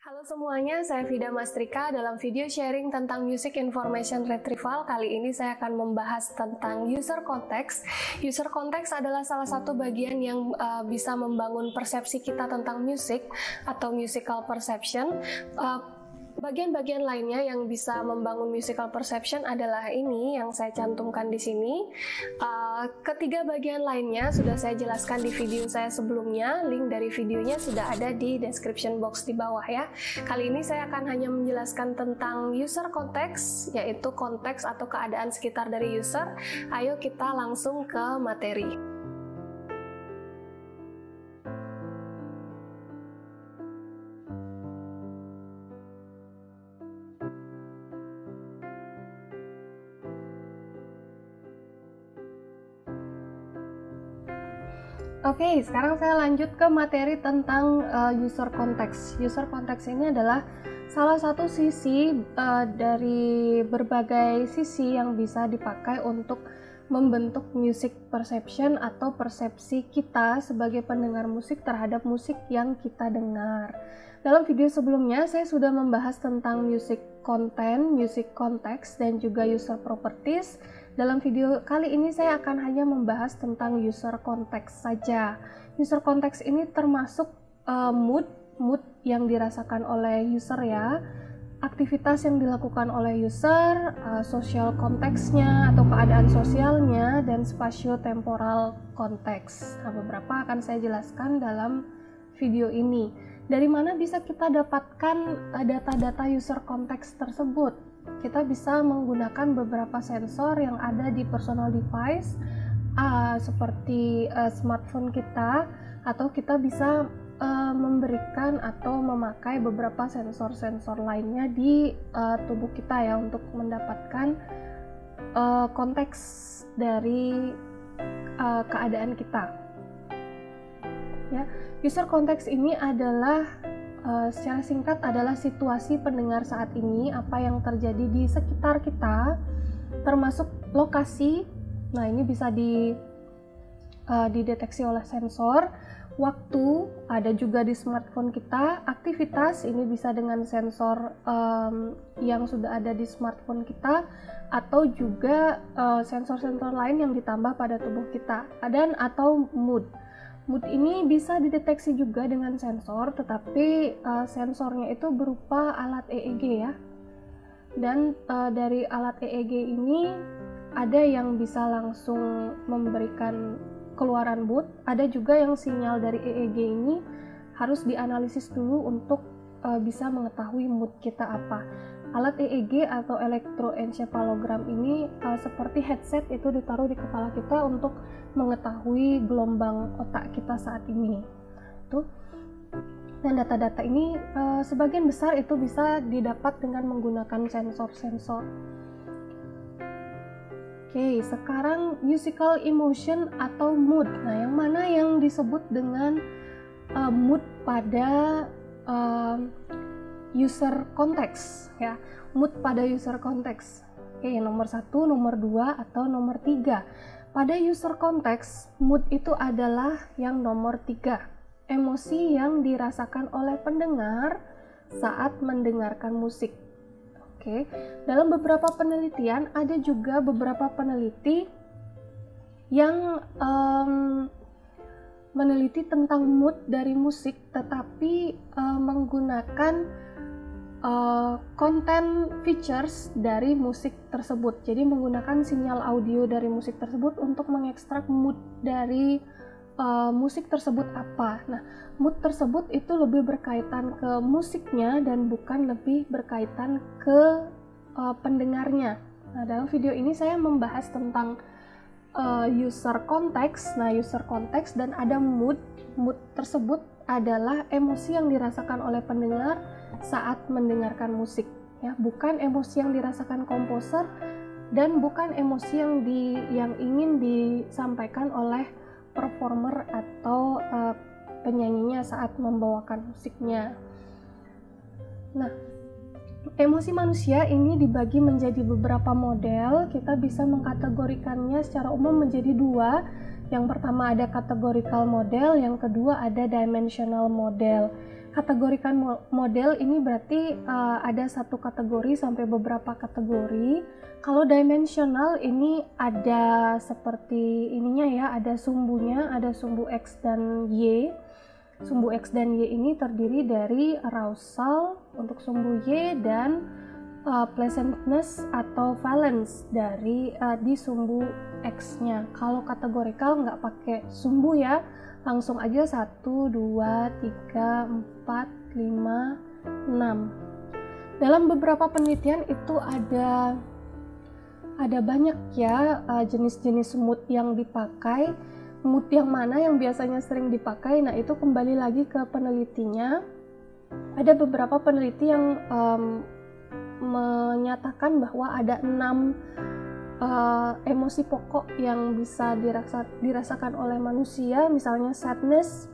Halo semuanya, saya Vida Mastrika. Dalam video sharing tentang Music Information Retrieval, kali ini saya akan membahas tentang user context. User context adalah salah satu bagian yang bisa membangun persepsi kita tentang musik atau musical perception. Bagian-bagian lainnya yang bisa membangun musical perception adalah ini yang saya cantumkan di sini. Ketiga bagian lainnya sudah saya jelaskan di video saya sebelumnya. Link dari videonya sudah ada di description box di bawah ya. Kali ini saya akan hanya menjelaskan tentang user context, yaitu konteks atau keadaan sekitar dari user. Ayo kita langsung ke materi. Oke, sekarang saya lanjut ke materi tentang user context. User context ini adalah salah satu sisi dari berbagai sisi yang bisa dipakai untuk membentuk music perception atau persepsi kita sebagai pendengar musik terhadap musik yang kita dengar. Dalam video sebelumnya saya sudah membahas tentang music content, music context, dan juga user properties. Dalam video kali ini saya akan hanya membahas tentang user context saja. User context ini termasuk mood yang dirasakan oleh user ya, aktivitas yang dilakukan oleh user, social konteksnya atau keadaan sosialnya, dan spatio-temporal konteks. Nah, beberapa akan saya jelaskan dalam video ini. Dari mana bisa kita dapatkan data-data user context tersebut? Kita bisa menggunakan beberapa sensor yang ada di personal device seperti smartphone kita, atau kita bisa memberikan atau memakai beberapa sensor-sensor lainnya di tubuh kita ya untuk mendapatkan konteks dari keadaan kita. Ya, user context ini adalah secara singkat adalah situasi pendengar saat ini, apa yang terjadi di sekitar kita, termasuk lokasi. Nah, ini bisa dideteksi oleh sensor. Waktu ada juga di smartphone kita. Aktivitas ini bisa dengan sensor yang sudah ada di smartphone kita, atau juga sensor-sensor lain yang ditambah pada tubuh kita. Dan atau mood. Mood ini bisa dideteksi juga dengan sensor, tetapi sensornya itu berupa alat EEG ya. Dan dari alat EEG ini ada yang bisa langsung memberikan keluaran mood, ada juga yang sinyal dari EEG ini harus dianalisis dulu untuk bisa mengetahui mood kita apa. Alat EEG atau elektroencephalogram ini seperti headset itu ditaruh di kepala kita untuk mengetahui gelombang otak kita saat ini. Tuh. Dan data-data ini sebagian besar itu bisa didapat dengan menggunakan sensor-sensor. Oke, sekarang musical emotion atau mood. Nah, yang mana yang disebut dengan mood pada user context ya, mood pada user context. Oke, nomor 1, nomor 2, atau nomor 3. Pada user context, mood itu adalah yang nomor 3. Emosi yang dirasakan oleh pendengar saat mendengarkan musik. Oke, dalam beberapa penelitian ada juga beberapa peneliti yang meneliti tentang mood dari musik, tetapi menggunakan konten features dari musik tersebut. Jadi menggunakan sinyal audio dari musik tersebut untuk mengekstrak mood dari musik tersebut apa. Nah, mood tersebut itu lebih berkaitan ke musiknya dan bukan lebih berkaitan ke pendengarnya. Nah, dalam video ini saya membahas tentang user context. Nah, user context dan ada mood. Mood tersebut adalah emosi yang dirasakan oleh pendengar saat mendengarkan musik ya, bukan emosi yang dirasakan komposer dan bukan emosi yang ingin disampaikan oleh performer atau penyanyinya saat membawakan musiknya. Nah, emosi manusia ini dibagi menjadi beberapa model. Kita bisa mengkategorikannya secara umum menjadi 2. Yang pertama ada categorical model, yang kedua ada dimensional model. Kategorikan model ini berarti ada satu kategori sampai beberapa kategori. Kalau dimensional ini ada seperti ininya ya, ada sumbunya, ada sumbu X dan Y. Sumbu X dan Y ini terdiri dari arousal untuk sumbu Y dan pleasantness atau valence dari di sumbu X-nya. Kalau kategorikal nggak pakai sumbu ya, langsung aja 1, 2, 3, 4, 5, 6. Dalam beberapa penelitian itu ada banyak ya jenis-jenis mood yang dipakai. Mood yang mana yang biasanya sering dipakai, nah itu kembali lagi ke penelitinya. Ada beberapa peneliti yang menyatakan bahwa ada 6 emosi pokok yang bisa dirasakan oleh manusia, misalnya sadness,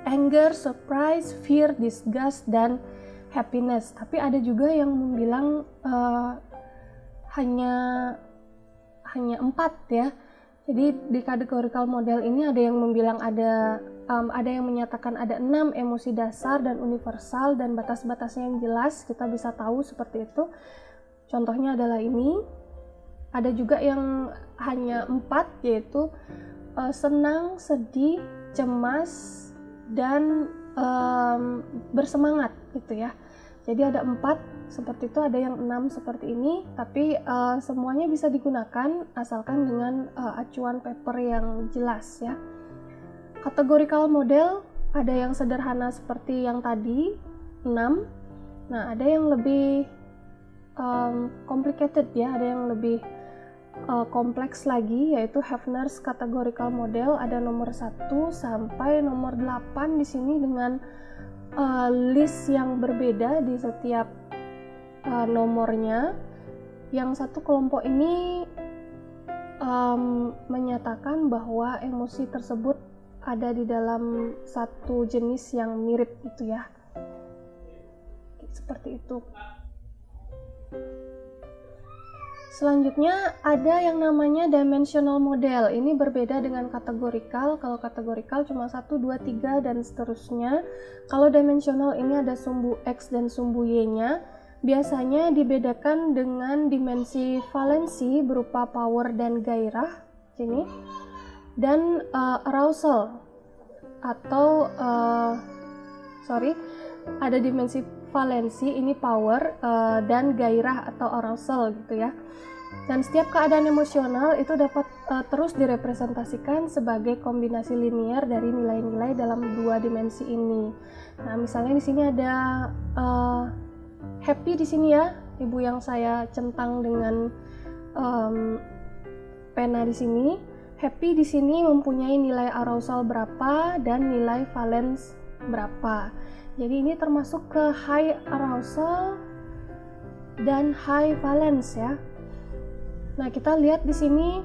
anger, surprise, fear, disgust, dan happiness. Tapi ada juga yang bilang hanya 4 ya. Jadi di categorical model ini ada yang membilang ada yang menyatakan ada 6 emosi dasar dan universal, dan batas-batasnya yang jelas kita bisa tahu seperti itu. Contohnya adalah ini. Ada juga yang hanya 4, yaitu senang, sedih, cemas, dan bersemangat gitu ya. Jadi ada 4 seperti itu, ada yang 6 seperti ini, tapi semuanya bisa digunakan asalkan dengan acuan paper yang jelas ya. Categorical model ada yang sederhana seperti yang tadi 6. Nah, ada yang lebih complicated ya, ada yang lebih kompleks lagi, yaitu Hefner's categorical model. Ada nomor 1 sampai nomor 8 di sini dengan list yang berbeda di setiap nomornya. Yang satu kelompok ini menyatakan bahwa emosi tersebut ada di dalam satu jenis yang mirip gitu ya, seperti itu. Selanjutnya ada yang namanya dimensional model. Ini berbeda dengan kategorikal. Kalau kategorikal cuma 1, 2, 3 dan seterusnya. Kalau dimensional ini ada sumbu X dan sumbu Y-nya. Biasanya dibedakan dengan dimensi valensi berupa power dan gairah sini, dan arousal atau ada dimensi valensi ini power dan gairah atau arousal gitu ya. Dan setiap keadaan emosional itu dapat terus direpresentasikan sebagai kombinasi linear dari nilai-nilai dalam 2 dimensi ini. Nah, misalnya di sini ada happy di sini ya, ibu yang saya centang dengan pena di sini. Happy di sini mempunyai nilai arousal berapa dan nilai valence berapa. Jadi ini termasuk ke high arousal dan high valence ya. Nah, kita lihat di sini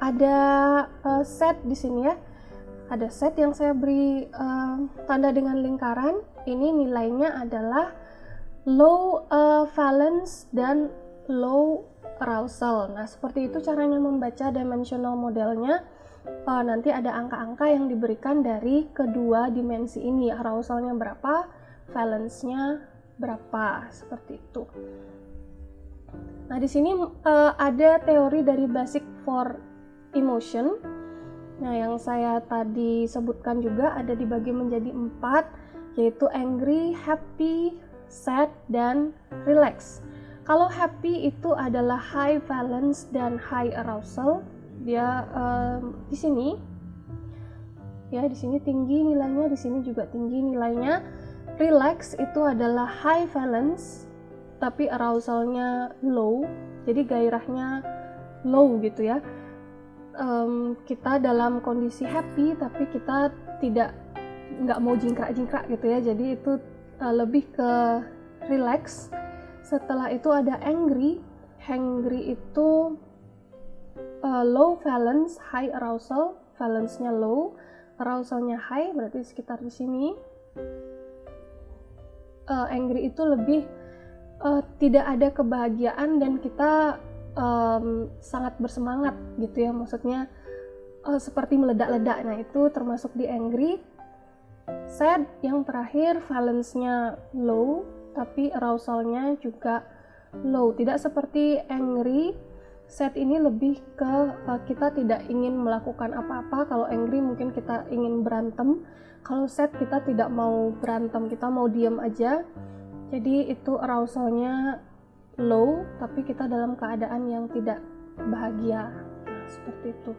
ada set di sini ya. Ada set yang saya beri tanda dengan lingkaran. Ini nilainya adalah low valence dan low arousal. Nah, seperti itu caranya membaca dimensional modelnya. Nanti ada angka-angka yang diberikan dari kedua dimensi ini, arousalnya berapa, valence-nya berapa, seperti itu. Nah, di sini ada teori dari Basic for Emotion. Nah, yang saya tadi sebutkan juga ada dibagi menjadi 4, yaitu angry, happy, sad, dan relax. Kalau happy itu adalah high valence dan high arousal. Dia di sini ya, di sini tinggi nilainya, di sini juga tinggi nilainya. Relax itu adalah high valence tapi arousalnya low, jadi gairahnya low gitu ya. Kita dalam kondisi happy tapi kita nggak mau jingkrak-jingkrak gitu ya, jadi itu lebih ke relax. Setelah itu ada angry. Angry itu low valence, high arousal, valence-nya low, arousalnya high, berarti sekitar di sini. Angry itu lebih tidak ada kebahagiaan dan kita sangat bersemangat gitu ya, maksudnya seperti meledak-ledak. Nah, itu termasuk di angry. Sad yang terakhir valence-nya low, tapi arousal-nya juga low. Tidak seperti angry. Sad ini lebih ke kita tidak ingin melakukan apa-apa. Kalau angry mungkin kita ingin berantem. Kalau sad kita tidak mau berantem, kita mau diam aja. Jadi itu arousal-nya low, tapi kita dalam keadaan yang tidak bahagia. Nah, seperti itu.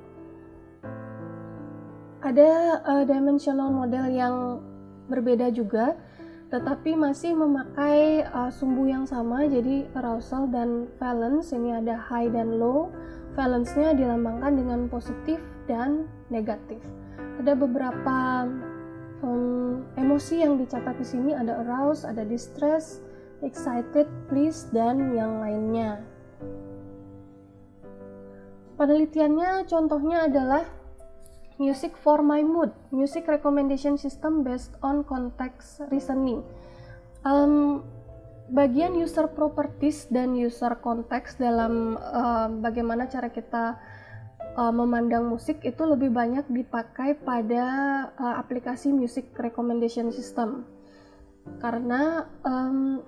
Ada dimensional model yang berbeda juga, tetapi masih memakai sumbu yang sama. Jadi arousal dan valence ini ada high dan low. Valence-nya dilambangkan dengan positif dan negatif. Ada beberapa emosi yang dicatat di sini, ada aroused, ada distress, excited, pleased, dan yang lainnya. Penelitiannya contohnya adalah Music for My Mood, Music Recommendation System based on Context Reasoning. Bagian user properties dan user context dalam bagaimana cara kita memandang musik itu lebih banyak dipakai pada aplikasi Music Recommendation System. Karena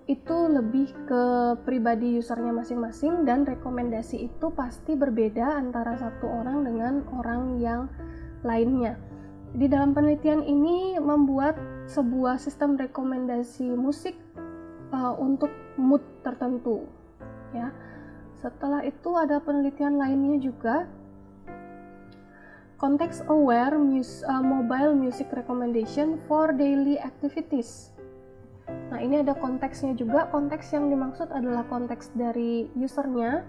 itu lebih ke pribadi usernya masing-masing, dan rekomendasi itu pasti berbeda antara satu orang dengan orang yang lainnya. Di dalam penelitian ini membuat sebuah sistem rekomendasi musik untuk mood tertentu, ya. Setelah itu ada penelitian lainnya juga, Context Aware Mobile Music Recommendation for Daily Activities. Nah, ini ada konteksnya juga. Konteks yang dimaksud adalah konteks dari usernya.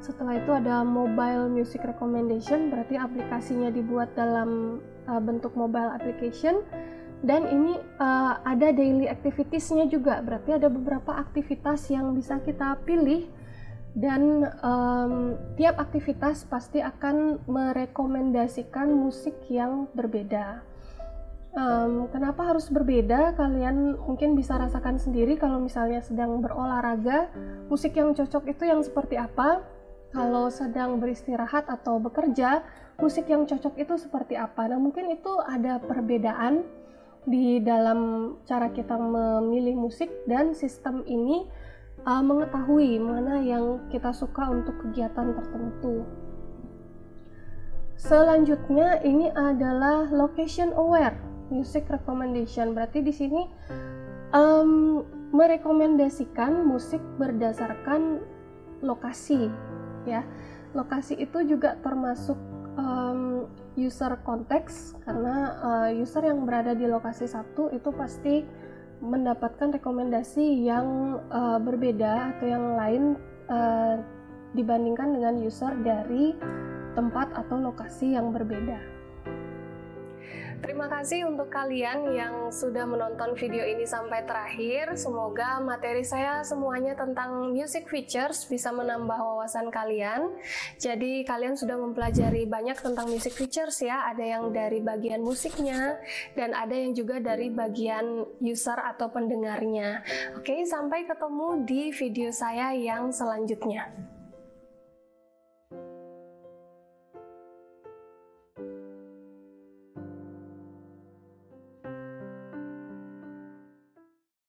Setelah itu ada mobile music recommendation, berarti aplikasinya dibuat dalam bentuk mobile application. Dan ini ada daily activitiesnya juga, berarti ada beberapa aktivitas yang bisa kita pilih. Dan tiap aktivitas pasti akan merekomendasikan musik yang berbeda. Kenapa harus berbeda? Kalian mungkin bisa rasakan sendiri kalau misalnya sedang berolahraga, musik yang cocok itu yang seperti apa. Kalau sedang beristirahat atau bekerja, musik yang cocok itu seperti apa. Nah, mungkin itu ada perbedaan di dalam cara kita memilih musik, dan sistem ini mengetahui mana yang kita suka untuk kegiatan tertentu. Selanjutnya ini adalah location aware music recommendation. Berarti di sini merekomendasikan musik berdasarkan lokasi, ya. Lokasi itu juga termasuk user context, karena user yang berada di lokasi satu itu pasti mendapatkan rekomendasi yang berbeda atau yang lain dibandingkan dengan user dari tempat atau lokasi yang berbeda. Terima kasih untuk kalian yang sudah menonton video ini sampai terakhir. Semoga materi saya semuanya tentang music features bisa menambah wawasan kalian. Jadi kalian sudah mempelajari banyak tentang music features ya. Ada yang dari bagian musiknya dan ada yang juga dari bagian user atau pendengarnya. Oke, sampai ketemu di video saya yang selanjutnya.